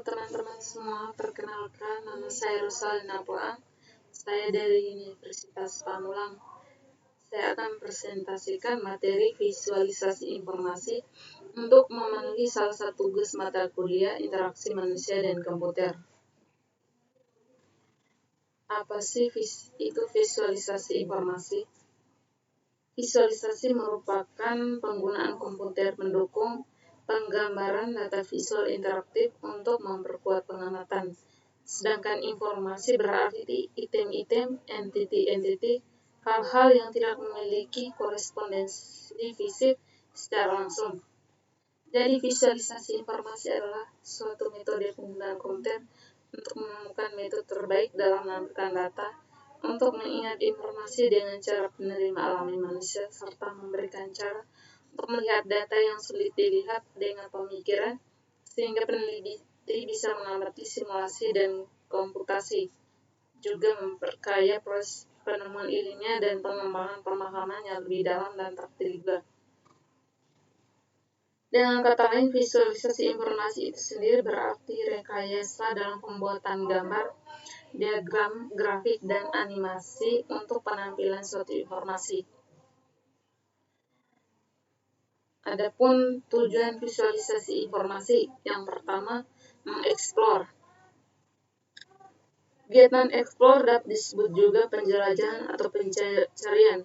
teman-teman semua, perkenalkan nama saya Rosalina Poang. Saya dari Universitas Pamulang. Saya akan presentasikan materi visualisasi informasi untuk memenuhi salah satu tugas mata kuliah interaksi manusia dan komputer. Apa sih itu visualisasi informasi? Visualisasi merupakan penggunaan komputer mendukung penggambaran data visual interaktif untuk memperkuat pengamatan. Sedangkan informasi berarti item-item, entity-entity, hal-hal yang tidak memiliki korespondensi fisik secara langsung. Jadi visualisasi informasi adalah suatu metode penggunaan komputer untuk menemukan metode terbaik dalam menampilkan data, untuk mengingat informasi dengan cara penerima alami manusia, serta memberikan cara untuk melihat data yang sulit dilihat dengan pemikiran, sehingga peneliti bisa mengamati simulasi dan komputasi, juga memperkaya proses penemuan ilmiah dan pengembangan pemahaman yang lebih dalam dan terteliga. Dengan kata lain, visualisasi informasi itu sendiri berarti rekayasa dalam pembuatan gambar, diagram, grafik, dan animasi untuk penampilan suatu informasi. Adapun tujuan visualisasi informasi, yang pertama, mengeksplor. Kegiatan explore dapat disebut juga penjelajahan atau pencarian.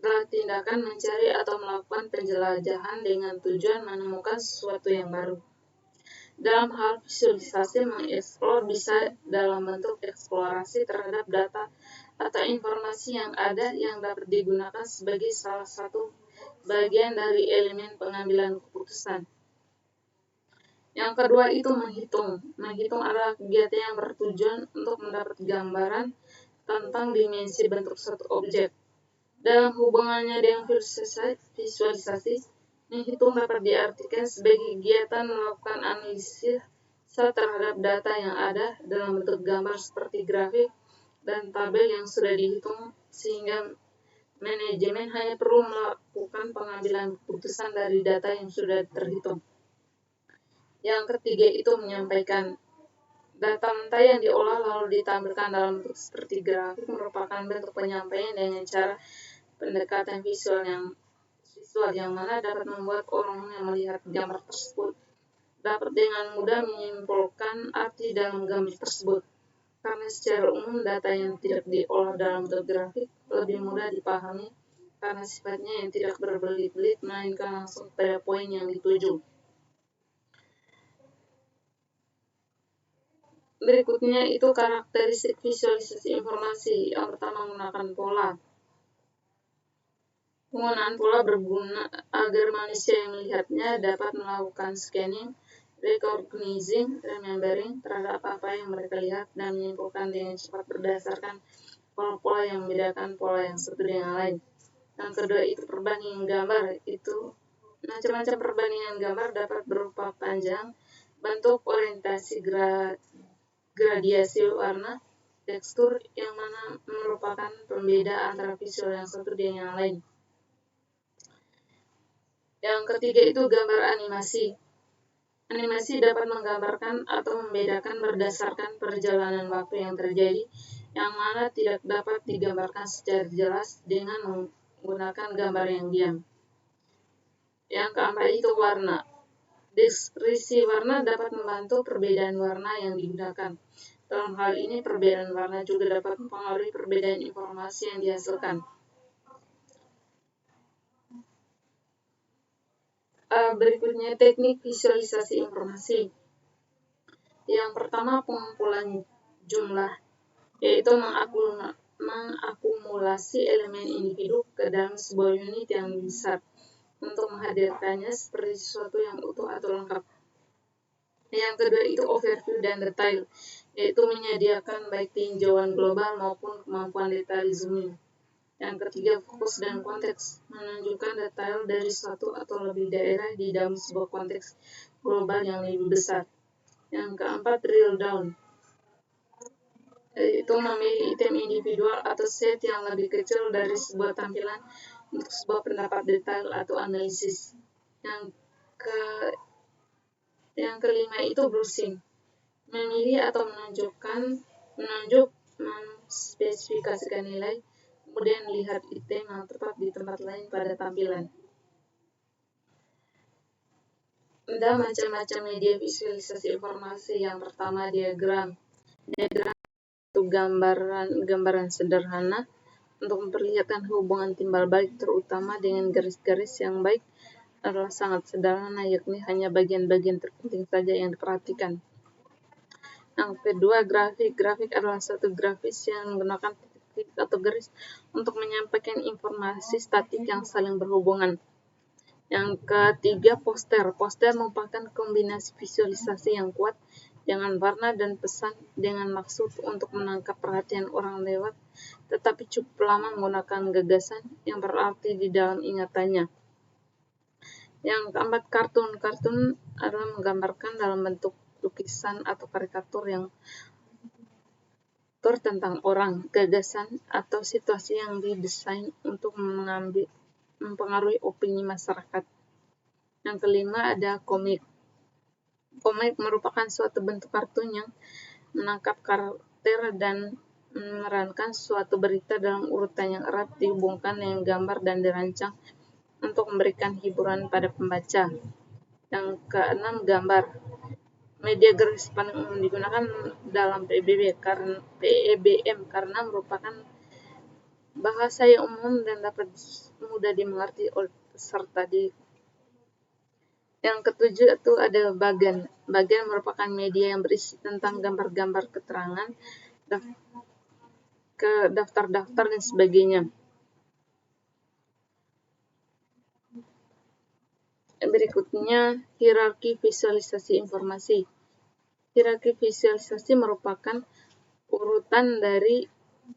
Adalah tindakan mencari atau melakukan penjelajahan dengan tujuan menemukan sesuatu yang baru. Dalam hal visualisasi, mengeksplor bisa dalam bentuk eksplorasi terhadap data atau informasi yang ada yang dapat digunakan sebagai salah satu bagian dari elemen pengambilan keputusan. Yang kedua itu menghitung. Menghitung adalah kegiatan yang bertujuan untuk mendapat gambaran tentang dimensi bentuk suatu objek. Dalam hubungannya dengan visualisasi, menghitung dapat diartikan sebagai kegiatan melakukan analisis terhadap data yang ada dalam bentuk gambar seperti grafik dan tabel yang sudah dihitung, sehingga manajemen hanya perlu melakukan pengambilan keputusan dari data yang sudah terhitung. Yang ketiga itu menyampaikan. Data mentah yang diolah lalu ditampilkan dalam bentuk seperti grafik merupakan bentuk penyampaian dengan cara pendekatan visual yang mana dapat membuat orang yang melihat gambar tersebut dapat dengan mudah menyimpulkan arti dalam gambar tersebut. Karena secara umum data yang tidak diolah dalam bentuk grafik lebih mudah dipahami karena sifatnya yang tidak berbelit-belit melainkan langsung pada poin yang dituju. Berikutnya itu karakteristik visualisasi informasi. Yang pertama menggunakan pola. Penggunaan pola berguna agar manusia yang melihatnya dapat melakukan scanning, recognizing, remembering terhadap apa yang mereka lihat dan menyimpulkan dengan cepat berdasarkan pola-pola yang membedakan pola yang satu dengan lain. Yang kedua itu perbandingan gambar. Itu macam-macam perbandingan gambar dapat berupa panjang, bentuk, orientasi, gradiasi warna, tekstur yang mana merupakan pembeda antara visual yang satu dengan yang lain. Yang ketiga itu gambar animasi. Animasi dapat menggambarkan atau membedakan berdasarkan perjalanan waktu yang terjadi, yang mana tidak dapat digambarkan secara jelas dengan menggunakan gambar yang diam. Yang keempat itu warna. Deskripsi warna dapat membantu perbedaan warna yang digunakan. Dalam hal ini, perbedaan warna juga dapat mempengaruhi perbedaan informasi yang dihasilkan. Berikutnya teknik visualisasi informasi. Yang pertama pengumpulan jumlah, yaitu mengakumulasi elemen individu ke dalam sebuah unit yang besar untuk menghadirkannya seperti sesuatu yang utuh atau lengkap. Yang kedua itu overview dan detail, yaitu menyediakan baik tinjauan global maupun kemampuan detail zooming. Yang ketiga, fokus dan konteks, menunjukkan detail dari suatu atau lebih daerah di dalam sebuah konteks global yang lebih besar. Yang keempat, drill down, yaitu memilih item individual atau set yang lebih kecil dari sebuah tampilan untuk sebuah pendapat detail atau analisis. Yang kelima itu brushing, memilih atau menunjuk, menspesifikasikan nilai, kemudian lihat item yang tepat di tempat lain pada tampilan. Ada macam-macam media visualisasi informasi. Yang pertama, diagram. Diagram itu gambaran sederhana untuk memperlihatkan hubungan timbal balik, terutama dengan garis-garis yang baik adalah sangat sederhana, yakni hanya bagian-bagian terpenting saja yang diperhatikan. Yang kedua, grafik. Grafik adalah suatu grafis yang menggunakan titik atau garis untuk menyampaikan informasi statik yang saling berhubungan. Yang ketiga, poster. Poster merupakan kombinasi visualisasi yang kuat dengan warna dan pesan dengan maksud untuk menangkap perhatian orang lewat, tetapi cukup lama menggunakan gagasan yang berarti di dalam ingatannya. Yang keempat, kartun. Kartun adalah menggambarkan dalam bentuk lukisan atau karikatur yang tentang orang, gagasan, atau situasi yang didesain untuk mempengaruhi opini masyarakat. Yang kelima, ada komik. Komik merupakan suatu bentuk kartun yang menangkap karakter dan memerankan suatu berita dalam urutan yang erat dihubungkan dengan gambar dan dirancang untuk memberikan hiburan pada pembaca. Yang keenam, gambar. Media garis paling umum digunakan dalam PEBM karena merupakan bahasa yang umum dan dapat mudah dimengerti oleh peserta didik. Yang ketujuh itu ada bagan. Bagan merupakan media yang berisi tentang gambar-gambar keterangan, daftar-daftar dan sebagainya. Berikutnya, hierarki visualisasi informasi. Hierarki visualisasi merupakan urutan dari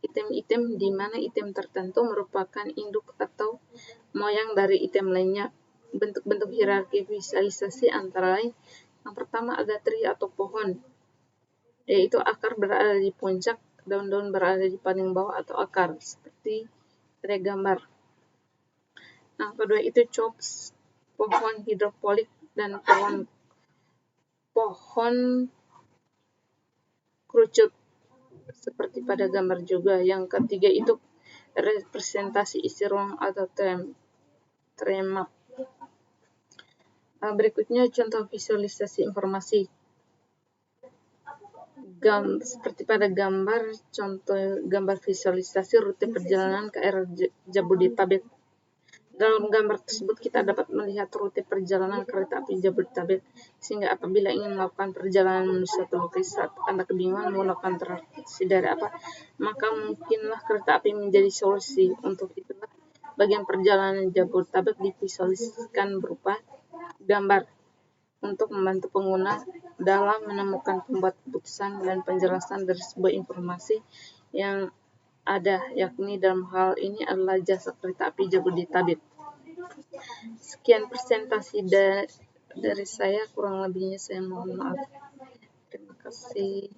item-item di mana item tertentu merupakan induk atau moyang dari item lainnya. Bentuk-bentuk hierarki visualisasi antara lain, yang pertama ada tree atau pohon, yaitu akar berada di puncak, daun-daun berada di paling bawah atau akar, seperti pada gambar. Yang kedua itu chops, pohon hidroponik dan pohon kerucut, seperti pada gambar juga. Yang ketiga itu representasi isi ruang atau tree map. Berikutnya contoh visualisasi informasi. Seperti pada gambar, contoh gambar visualisasi rute perjalanan KRL Jabodetabek. Dalam gambar tersebut kita dapat melihat rute perjalanan kereta api Jabodetabek, sehingga apabila ingin melakukan perjalanan menuju suatu lokasi saat Anda kebingungan menggunakan transportasi dari apa, maka mungkinlah kereta api menjadi solusi. Untuk itulah bagian perjalanan Jabodetabek divisualisasikan berupa gambar untuk membantu pengguna dalam menemukan pembuat keputusan dan penjelasan dari sebuah informasi yang ada, yakni dalam hal ini adalah jasa kereta api Jabodetabek. Sekian presentasi dari saya, kurang lebihnya saya mohon maaf. Terima kasih.